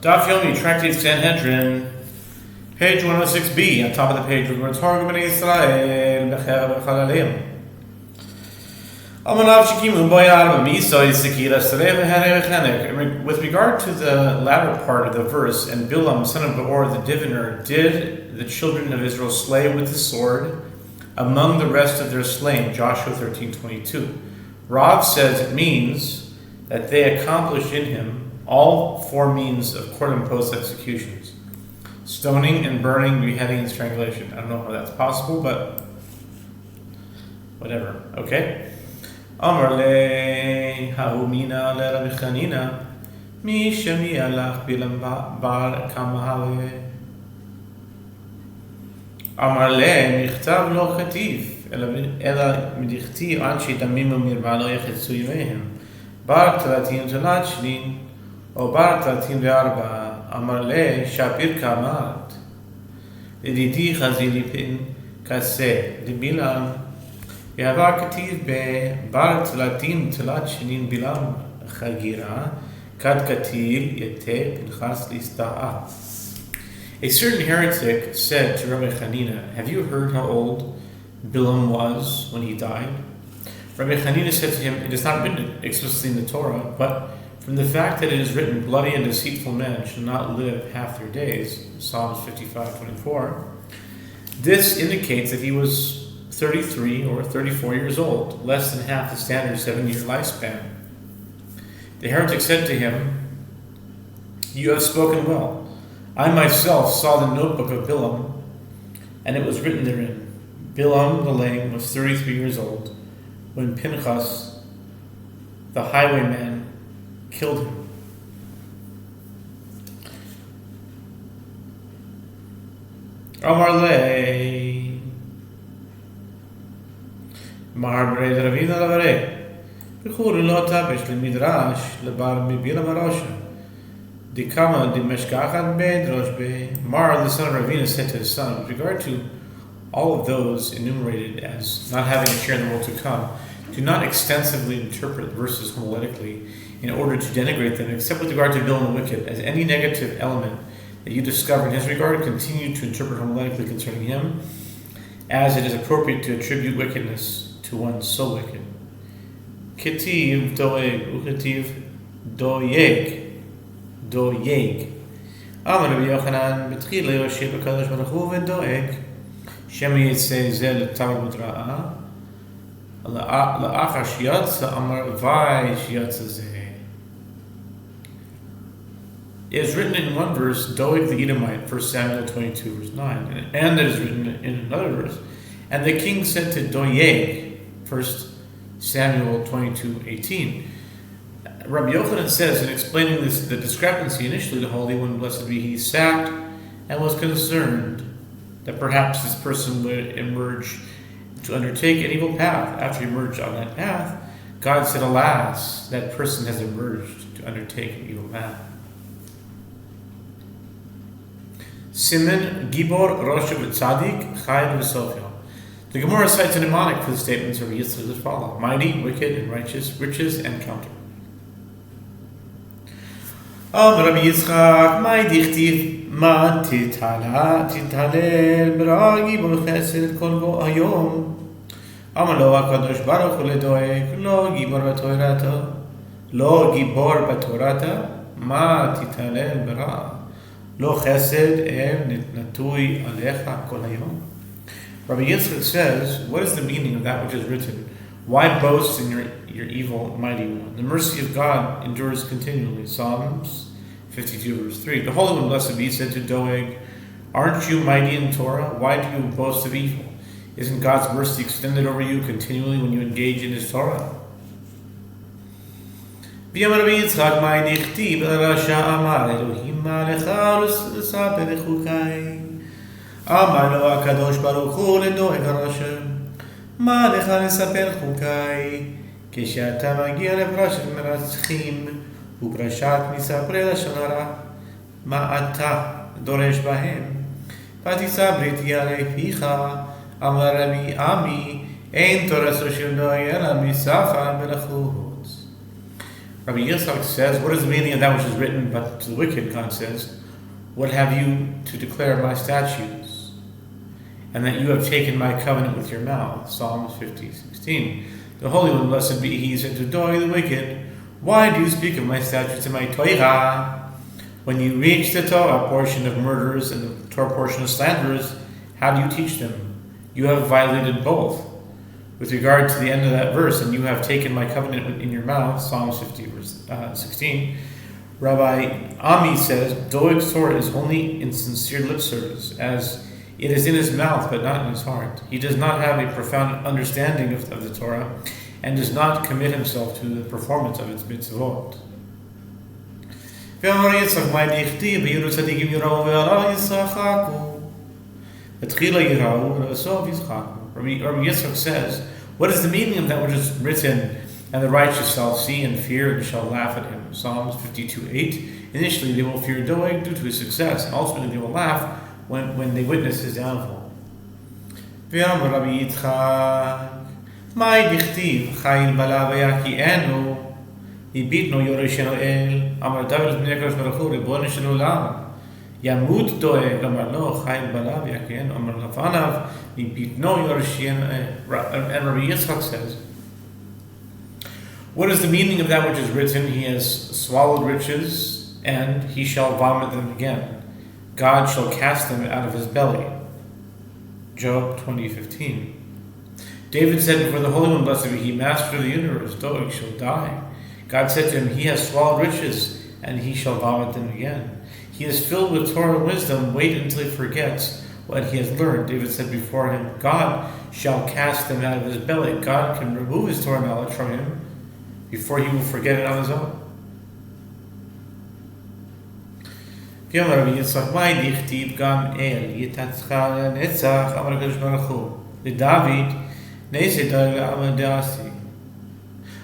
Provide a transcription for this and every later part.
Daf Yomi, Tractate Sanhedrin, page 106b, on top of the page, with words Hargum B'nai Yisrael, Becher B'chalalim. With regard to the latter part of the verse, and Bilam, son of Beor, the diviner, did the children of Israel slay with the sword among the rest of their slain, Joshua 13:22. Rav says it means that they accomplished in him all four means of court-imposed executions: stoning and burning, beheading, and strangulation. I don't know how that's possible, but whatever. Okay. Amar le haumina le Rabbi Chanina mi shemi alach bilam bar kamahale. Amar le michtav lo chatif ela midichti anshi damimu mirbalo yechetzu yimehem bar talatim talat shnin o bar talatim ve'arba. Amar le shapir kamat liditi chazili pin kaseh libilam Yehavah kativ bar talatim talat shnin bilam chagira kad katil yete pinchas lista'a. A certain heretic said to Rabbi Chanina, "Have you heard how old Bilam was when he died?" Rabbi Chanina said to him, "It is not written explicitly in the Torah, but from the fact that it is written, bloody and deceitful men shall not live half their days," Psalms 55:24, this indicates that he was 33 or 34 years old, less than half the standard 7-year lifespan. The heretic said to him, "You have spoken well. I myself saw the notebook of Bilam, and it was written therein. Bilam the lame was 33 years old when Pinchas, the highwayman, killed him." Amar le Mar B'rei Ravina Lavarei B'chur lo tapesh l'midrash lebar mibilam harosha Dikama dimeshkachat bedrosh be. Mar, the son of Ravina, said to his son, with regard to all of those enumerated as not having a share in the world to come, do not extensively interpret verses homiletically in order to denigrate them, except with regard to Bilam the wicked, as any negative element that you discover in his regard, continue to interpret homiletically concerning him, as it is appropriate to attribute wickedness to one so wicked. Ketiv doeg uketiv doyeg. Amar Rabbi Yochanan betchil Yehoshua b'Chadash Baruch Hu v'doeg shem yitzei zeh l'tamid ra'ah la'achar shiyatza amar vay shiyatza zeh. It is written in one verse, Doeg the Edomite, 1 Samuel 22 verse 9, and it is written in another verse, and the king said to Doeg, 1 Samuel 22:18. Rabbi Yochanan says, in explaining the discrepancy initially, the Holy One, blessed be He, sat and was concerned that perhaps this person would emerge to undertake an evil path. After he emerged on that path, God said, "Alas, that person has emerged to undertake an evil path." Simen Gibor Rosh Tzadik Chayv V'Sofio. The Gemara cites a mnemonic for the statements of Yitzchak as follows: mighty, wicked, and righteous, riches, and counter. Rabbi Yitzchak, my dichtiv, ma titalel bragi bol chesed kol go ayom. Amar lo HaKadosh Baruch Hu ledoeg, lo gibor b'torata, lo gibor b'torata, ma titalel bra, lo chesed natui alecha kol ayom. Rabbi Yitzchak says, what is the meaning of that which is written? Why boast in your evil, mighty one? The mercy of God endures continually. Psalms 52 verse 3. The Holy One, blessed be, said to Doeg, "Aren't you mighty in Torah? Why do you boast of evil? Isn't God's mercy extended over you continually when you engage in His Torah?" B'yam Rabbi Yitzchak, my dichtiv, Rasha amar Elohim ma'alecha l'saper chukai. Amar lo HaKadosh Baruch Hu ledoeg harasha. מה לך לספר חוקיי, כשאתה מגיע לפרשת מרצחים ופרשת מספרי לשון הרע, מה אתה דורש בהם? ותישא בריתי עלי פיך, אמר רבי עמי, אין תורתו של דואי אלא מספר מלאכות. Rabbi Yitzchak says, what is the meaning of that which is written? But to the wicked, God says, what have you to declare my statutes? And that you have taken my covenant with your mouth. Psalms 50:16. The Holy One, blessed be He, said to Doi the wicked, why do you speak of my statutes and my Torah? When you reach the Torah portion of murderers and the Torah portion of slanderers, how do you teach them? You have violated both. With regard to the end of that verse, and you have taken my covenant in your mouth, Psalms 50:16, Rabbi Ami says, Doeg's Torah is only in sincere lip service, as it is in his mouth but not in his heart. He does not have a profound understanding of the Torah, and does not commit himself to the performance of its mitzvot. Rabbi Yitzchak says, what is the meaning of that which is written, and the righteous shall see and fear and shall laugh at him? Psalms 52:8. Initially they will fear Doeg due to his success, and ultimately they will laugh when they witness his downfall. V'amar Rabbi Yitzchak, Mai dichtiv chayil bala v'yaki'enu ibitno yoreshenu el Amar David b'nei HaKadosh Baruch Hu Ribono shel olam Yamut Doeg Amar lo chayil bala v'yaki'enu Amar lafanav ibitno yoreshenu el. And Rabbi Yitzchak says, what is the meaning of that which is written? He has swallowed riches, and he shall vomit them again. God shall cast them out of his belly. Job 20:15. David said before the Holy One, blessed be He, Master of the universe, Doeg shall die. God said to him, he has swallowed riches, and he shall vomit them again. He is filled with Torah and wisdom, wait until he forgets what he has learned. David said before him, God shall cast them out of his belly. God can remove his Torah knowledge from him before he will forget it on his own. לדוד נעשה דאג לעם דעשי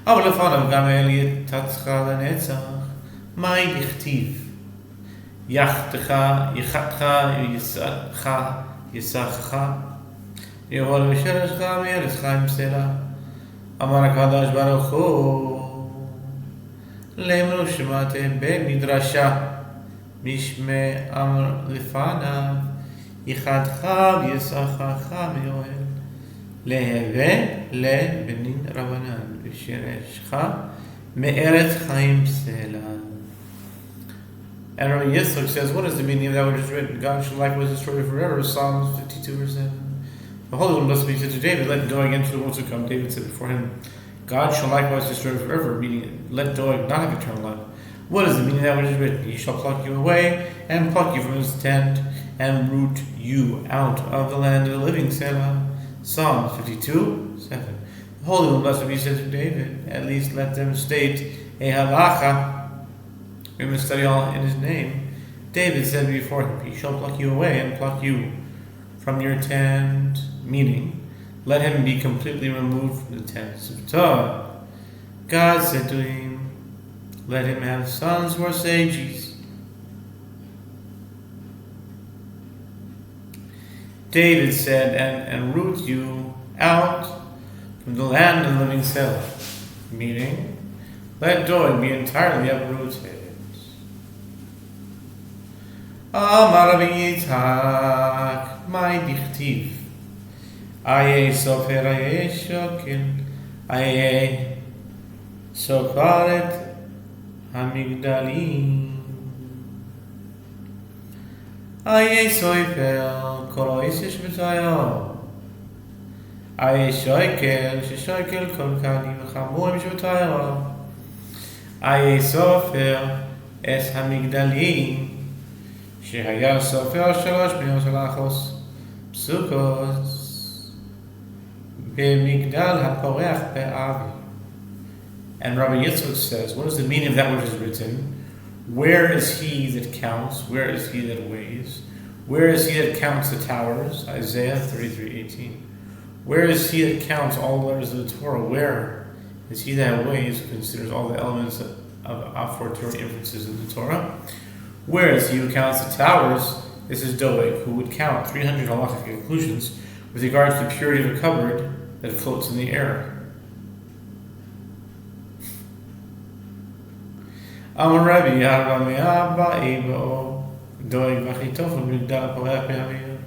אבל לפניו גם אל יתצך לנצח מהי דכתיב יחתך יסחך יבוא לשרשך מארצך עם סלע אמר הקדוש ברוך הוא לאמרו שמעתם במדרשה משמע אמר לפניו יחתך ויסחך מאוהל להווה לבנין רבנן ושרשך מארץ חיים סלע. And Rabbi Yitzchak says, what is the meaning of that which is written? God shall likewise destroy forever. Psalms 52:7. The Holy One, blessed be He, said to David, let Doeg enter the world to come. David said before him, God shall likewise destroy forever, meaning let Doeg not have eternal life. What is the meaning of that which is written? He shall pluck you away and pluck you from his tent and root you out of the land of the living. Selah. Psalms 52:7. The Holy One, blessed be He, said to David, at least let them state a halacha. We must study all in his name. David said before him, he shall pluck you away and pluck you from your tent, meaning, let him be completely removed from the tents of Torah. God said to him, let him have sons who are sages. David said, and root you out from the land of the living Selah, meaning, let Doeg be entirely uprooted. Amar Rabbi Yitzchak, my dichtiv, aye Sofer, aye shokin, aye sokaret hamigdalim, aye Sofer, kol oisish b'tayo, aye shoikel, sheshoikel kol kani v'chamurim shb'tayo, aye Sofer, es hamigdalim, שהיה סופר 3 מיליון של אחוז פסוקות במגדל הפורח באבי. And Rabbi Yitzchak says, what is the meaning of that which is written? Where is he that counts? Where is he that weighs? Where is he that counts the towers? Isaiah 33:18. Where is he that counts all the letters of the Torah? Where is he that weighs, considers all the elements of aforetory inferences in the Torah? Whereas he who counts the towers, this is Doeg, who would count 300 halachic conclusions with regards to the purity of a cupboard that floats in the air. Amar Rabbi Arba Me'abba Ebo Doig Vachitofel Migdal Poeh Pe'amir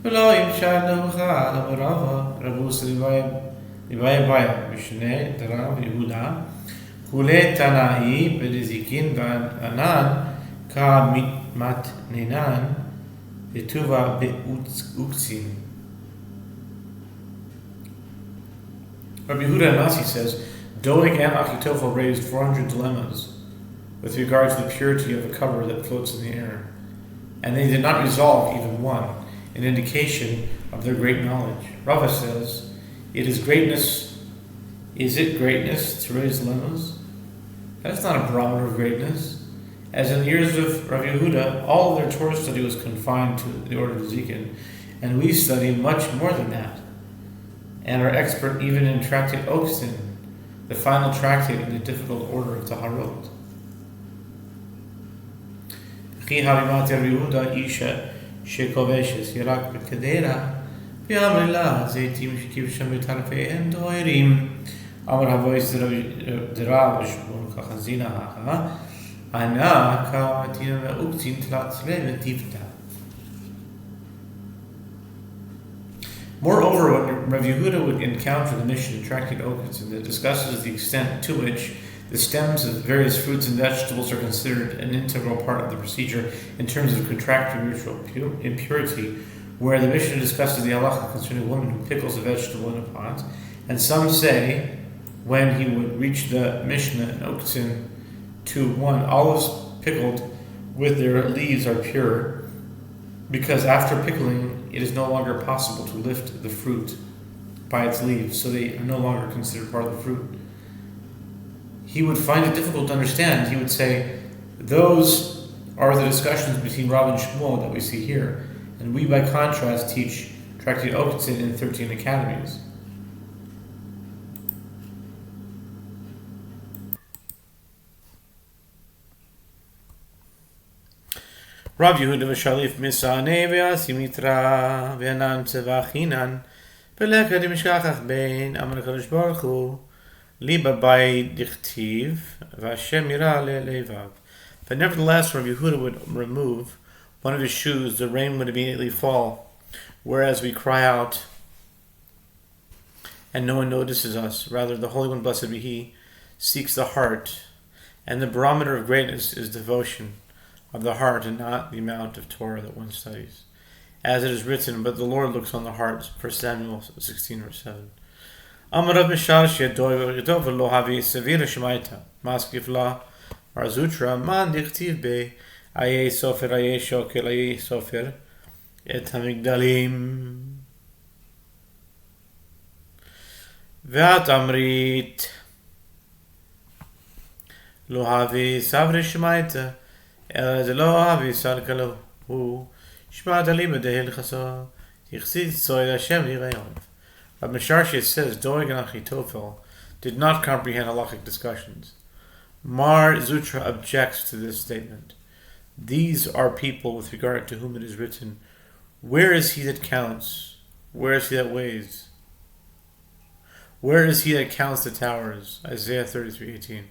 V'lo Yimshad Nemucha Amarava Rabus Livay Baya Mishne Darav Yehuda Kule Tanai B'Rizikin V'Anan Ka Matnenan V'Tuva Be'Uktzin. Rabbi Yehuda Nasi says, Doeg and Achitophel raised 400 dilemmas with regard to the purity of a cover that floats in the air, and they did not resolve even one, an indication of their great knowledge. Rava says, Is it greatness to raise dilemmas? That's not a barometer of greatness. As in the years of Rabbi Yehuda, all of their Torah study was confined to the order of Zikin, and we study much more than that, and are expert even in Tractate Oxtin, the final tractate in the difficult order of Taharot. Moreover, when Rav Yehuda would encounter the mission in Tractate Oketzin that discusses the extent to which the stems of various fruits and vegetables are considered an integral part of the procedure in terms of contracting ritual impurity, where the Mishnah discusses the halacha concerning a woman who pickles a vegetable in a pot, and some say, when he would reach the Mishnah in Oketzin, to 1, olives pickled with their leaves are pure, because after pickling, it is no longer possible to lift the fruit by its leaves, so they are no longer considered part of the fruit. He would find it difficult to understand. He would say, those are the discussions between Rav and Shmuel that we see here, and we by contrast teach Tractate Oketzin in 13 academies. Rav Yehuda v'Shalif Misane v'Asimitra v'Anan Tzevachinan v'Leka Dimishkachach Bein Amar HaKadosh Baruch Hu Liba Bai Dichtiv v'Hashem Yira Le'Levav. But nevertheless, Rav Yehuda would remove one of his shoes, the rain would immediately fall, whereas we cry out and no one notices us. Rather, the Holy One, blessed be He, seeks the heart, and the barometer of greatness is devotion of the heart and not the amount of Torah that one studies. As it is written, but the Lord looks on the heart, 1 Samuel 16 verse 7. Amarav Mishash Yadoy V'Yadov Lo Havi Sevira Shemaita Maskif La Marzutra Man Dichtiv Be Aye Sofer Aye Shokel Aye Sofer Et Hamigdalim Ve'at Amrit Lo Havi Savre Shemaita אלא זה לא אבי סלקה לו, הוא שמעת לי בדהל חסו, יחסיד צועד השם ליראיון. Rabbi Misharshia says Doeg and Achitophel did not comprehend halachic discussions. Mar Zutra objects to this statement. These are people with regard to whom it is written, where is he that counts? Where is he that weighs? Where is he that counts the towers? Isaiah 33:18.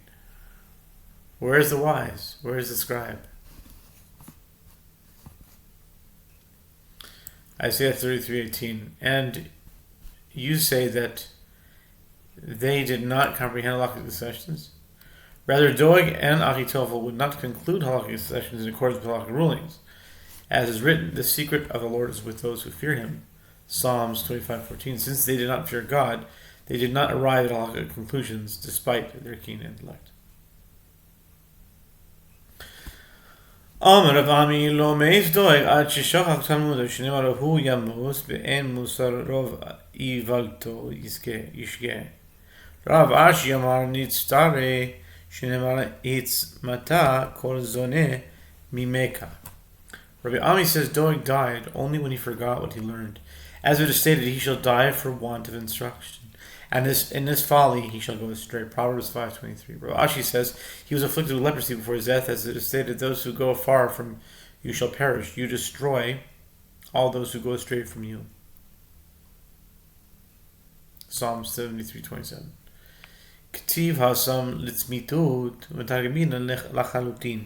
Where is the wise? Where is the scribe? Isaiah 33:18. And you say that they did not comprehend halachic discussions? Rather, Doeg and Achitophel would not conclude halachic discussions in accordance with halachic rulings. As is written, the secret of the Lord is with those who fear him. Psalms 25:14. Since they did not fear God, they did not arrive at halachic conclusions despite their keen intellect. Amar Rav Ami lo meis Doeg ad sheshachach Talmud shenimar hu yamos be'en musar rov ivalto yishge. Rav Ashi amar nitztare shenimar itz mata kol zoneh mimeka. Rabbi Ami says Doeg died only when he forgot what he learned. As it is stated, he shall die for want of instruction, and in this folly he shall go astray. Proverbs 5:23. Rav Ashi says he was afflicted with leprosy before his death. As it is stated, those who go far from you shall perish. You destroy all those who go astray from you. Psalm 73:27. כתיב הסם לצמיתות ומתרגמין לחלוטין.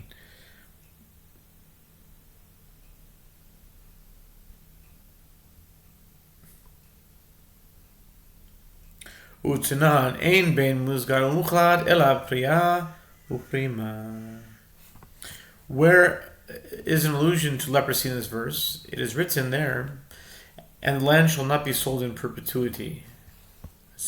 ותנן אין בין מוסגר ומוחלט אלא פריאה ופרימה. Where is an allusion to leprosy in this verse? It is written there, and the land shall not be sold in perpetuity.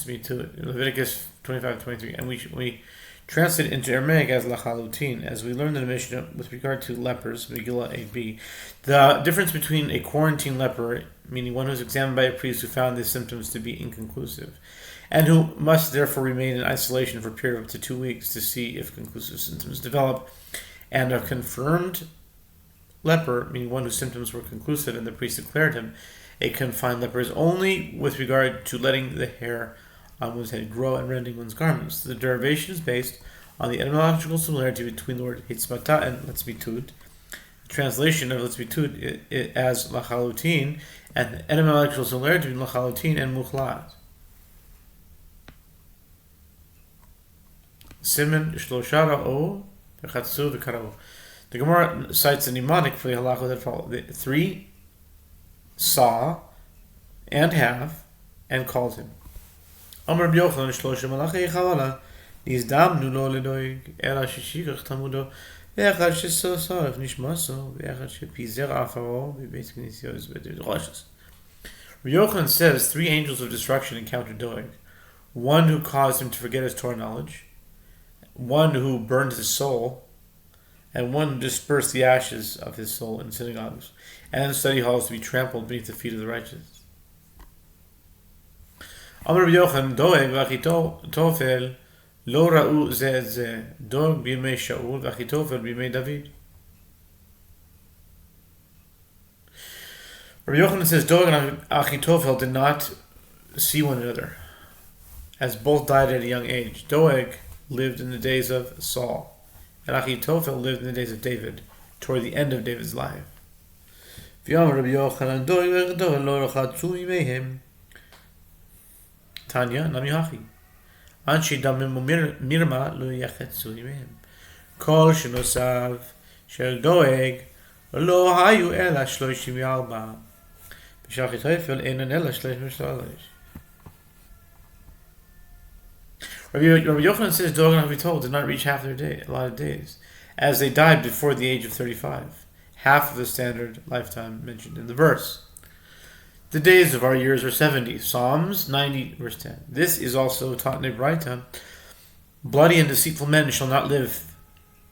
Leviticus 25:23, and we translate it into Aramaic as lachalutin, as we learned in the Mishnah with regard to lepers, Megillah 8b. The difference between a quarantine leper, meaning one who is examined by a priest who found the symptoms to be inconclusive, and who must therefore remain in isolation for a period of up to 2 weeks to see if conclusive symptoms develop, and a confirmed leper, meaning one whose symptoms were conclusive and the priest declared him a confined leper, is only with regard to letting the hair on one's head grow and rending one's garments. The derivation is based on the etymological similarity between the word hitzmata and letzmitud. The translation of letzmitud as lachalutin, and the etymological similarity between lachalutin and muchlat. Siman shloshara o v'chatzu v'karao. The Gemara cites a mnemonic for the halacha that follow: the 3 saw and have and called him. Amar Rabbi Yochanan shlosha malachei chavala nizdamnu lo ledoig ela sheshikach tamudo ve'echad shesosaref nishmaso ve'echad shepizer afaro v'beit knisiyos v'did roshes. Rabbi Yochanan says 3 angels of destruction encountered Doeg: one who caused him to forget his Torah knowledge, one who burned his soul, and one who dispersed the ashes of his soul in synagogues and in study halls to be trampled beneath the feet of the righteous. Amar Rabbi Yochanan Doeg v'Achitofel lo ra'u ze et ze, Doeg b'yemei Shaul v'Achitofel b'yemei David. Rabbi Yochanan says Doeg and Achitofel did not see one another, as both died at a young age. Doeg lived in the days of Saul, and Achitophel lived in the days of David, toward the end of David's life. Tanya Nami Hachi Anshi Damim Mirma Lo Yachetzu Imehem Kol Shenosav Shel Doeg Lo Hayu Ela Shloshim Yalba B'Shachitophel Einan Ela Shloshim Shalosh. Rabbi Yochanan says Doeg and Achitofel did not reach half their allotted days, as they died before the age of 35, half of the standard lifetime mentioned in the verse. The days of our years are 70. Psalms 90, verse 10. This is also taught in Ebraita. Bloody and deceitful men shall not live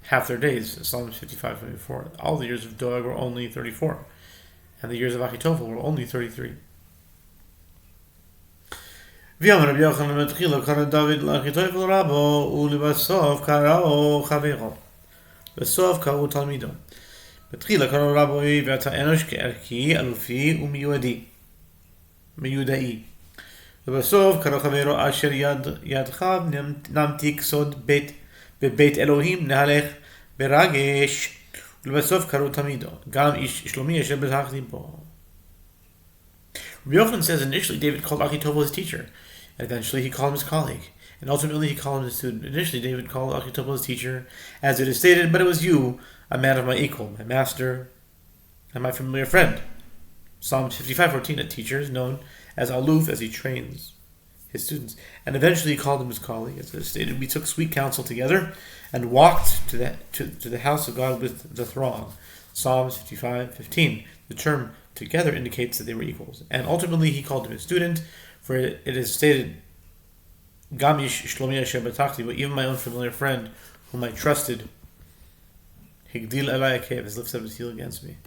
half their days. Psalms 55:24. All the years of Doeg were only 34, and the years of Achitofel were only 33. ויאמר רבי יוחנן בתחילה קרא דוד לאחיתופל רבו ולבסוף קראו חברו בסוף קראו תלמידו. בתחילה קראו רבוי ואתה אנוש כערכי אלופי ומיודעי, ובסוף קראו חברו אשר ידך נמתיק סוד בבית אלוהים נהלך ברגש, ולבסוף קראו תלמידו גם איש שלומי אשר בטחתי בו. Rabbi Yochanan says initially David called Achitophel his teacher, and eventually he called him his colleague, and ultimately he called him his student. Initially David called Achitophel his teacher, as it is stated, but it was you, a man of my equal, my master, and my familiar friend. Psalm 55:14, a teacher is known as aloof as he trains his students. And eventually he called him his colleague, as it is stated, we took sweet counsel together and walked to the house of God with the throng. Psalms 55:15. The term together indicates that they were equals. And ultimately he called him his student, for it is stated, Gam ish shlomi asher b'tachti, but even my own familiar friend, whom I trusted, Higdil elai akev, has lifted up his heel against me.